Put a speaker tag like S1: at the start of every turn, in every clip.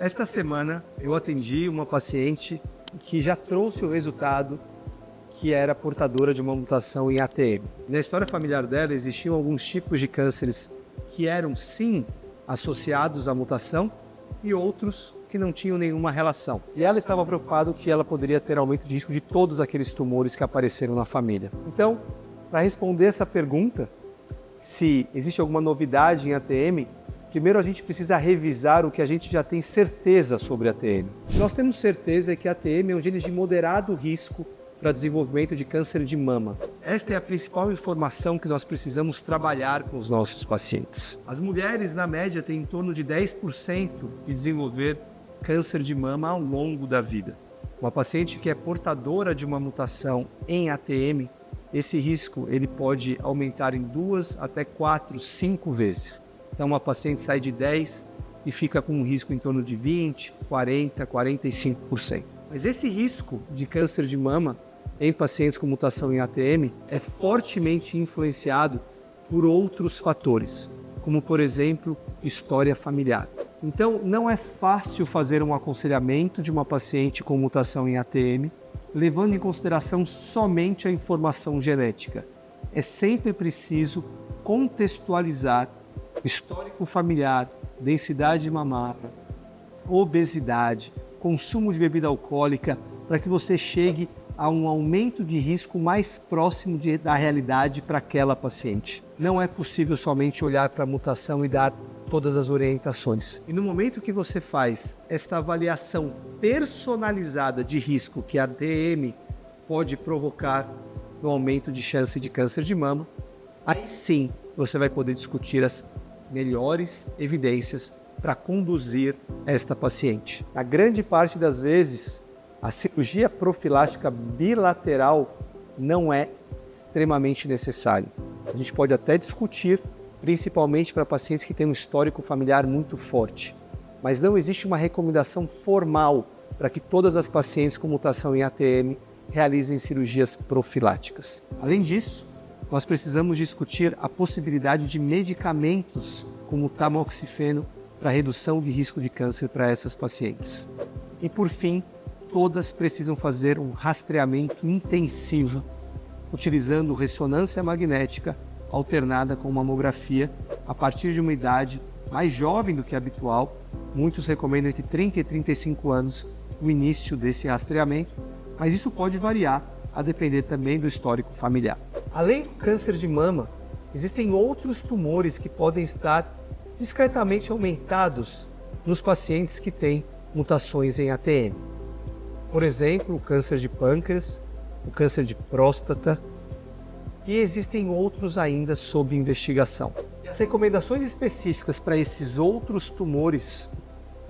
S1: Esta semana eu atendi uma paciente que já trouxe o resultado que era portadora de uma mutação em ATM. Na história familiar dela existiam alguns tipos de cânceres que eram sim associados à mutação e outros que não tinham nenhuma relação. E ela estava preocupada que ela poderia ter aumento de risco de todos aqueles tumores que apareceram na família. Então, para responder essa pergunta, se existe alguma novidade em ATM, primeiro a gente precisa revisar o que a gente já tem certeza sobre ATM. Nós temos certeza que ATM é um gene de moderado risco para desenvolvimento de câncer de mama. Esta é a principal informação que nós precisamos trabalhar com os nossos pacientes. As mulheres, na média, têm em torno de 10% de desenvolver câncer de mama ao longo da vida. Uma paciente que é portadora de uma mutação em ATM, esse risco ele pode aumentar em 2 até 4, 5 vezes. Então, uma paciente sai de 10 e fica com um risco em torno de 20, 40, 45%. Mas esse risco de câncer de mama em pacientes com mutação em ATM é fortemente influenciado por outros fatores, como, por exemplo, história familiar. Então, não é fácil fazer um aconselhamento de uma paciente com mutação em ATM, levando em consideração somente a informação genética. É sempre preciso contextualizar histórico familiar, densidade mamária, obesidade, consumo de bebida alcoólica, para que você chegue a um aumento de risco mais próximo da realidade para aquela paciente. Não é possível somente olhar para a mutação e dar todas as orientações. E no momento que você faz esta avaliação personalizada de risco que a ATM pode provocar no aumento de chance de câncer de mama, aí sim você vai poder discutir as melhores evidências para conduzir esta paciente. Na grande parte das vezes, a cirurgia profilática bilateral não é extremamente necessária. A gente pode até discutir, principalmente para pacientes que têm um histórico familiar muito forte, mas não existe uma recomendação formal para que todas as pacientes com mutação em ATM realizem cirurgias profiláticas. Além disso, nós precisamos discutir a possibilidade de medicamentos como o tamoxifeno para redução de risco de câncer para essas pacientes. E por fim, todas precisam fazer um rastreamento intensivo, utilizando ressonância magnética alternada com mamografia a partir de uma idade mais jovem do que a habitual. Muitos recomendam entre 30 e 35 anos o início desse rastreamento, mas isso pode variar a depender também do histórico familiar. Além do câncer de mama, existem outros tumores que podem estar discretamente aumentados nos pacientes que têm mutações em ATM. Por exemplo, o câncer de pâncreas, o câncer de próstata, e existem outros ainda sob investigação. E as recomendações específicas para esses outros tumores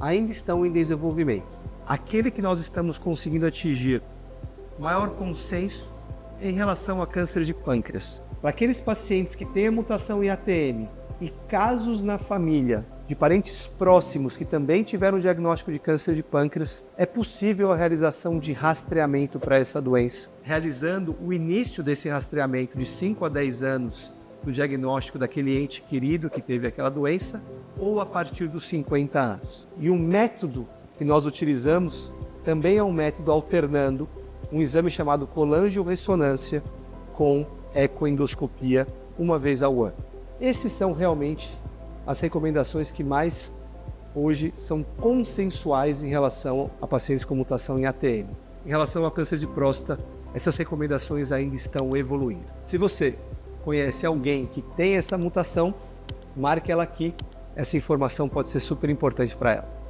S1: ainda estão em desenvolvimento. Aquele que nós estamos conseguindo atingir maior consenso em relação a câncer de pâncreas. Para aqueles pacientes que têm a mutação em ATM e casos na família de parentes próximos que também tiveram diagnóstico de câncer de pâncreas, é possível a realização de rastreamento para essa doença. Realizando o início desse rastreamento de 5 a 10 anos do diagnóstico daquele ente querido que teve aquela doença, ou a partir dos 50 anos. E o método que nós utilizamos também é um método alternando um exame chamado colangiorressonância com ecoendoscopia uma vez ao ano. Esses são realmente as recomendações que mais hoje são consensuais em relação a pacientes com mutação em ATM. Em relação ao câncer de próstata, essas recomendações ainda estão evoluindo. Se você conhece alguém que tem essa mutação, marque ela aqui. Essa informação pode ser super importante para ela.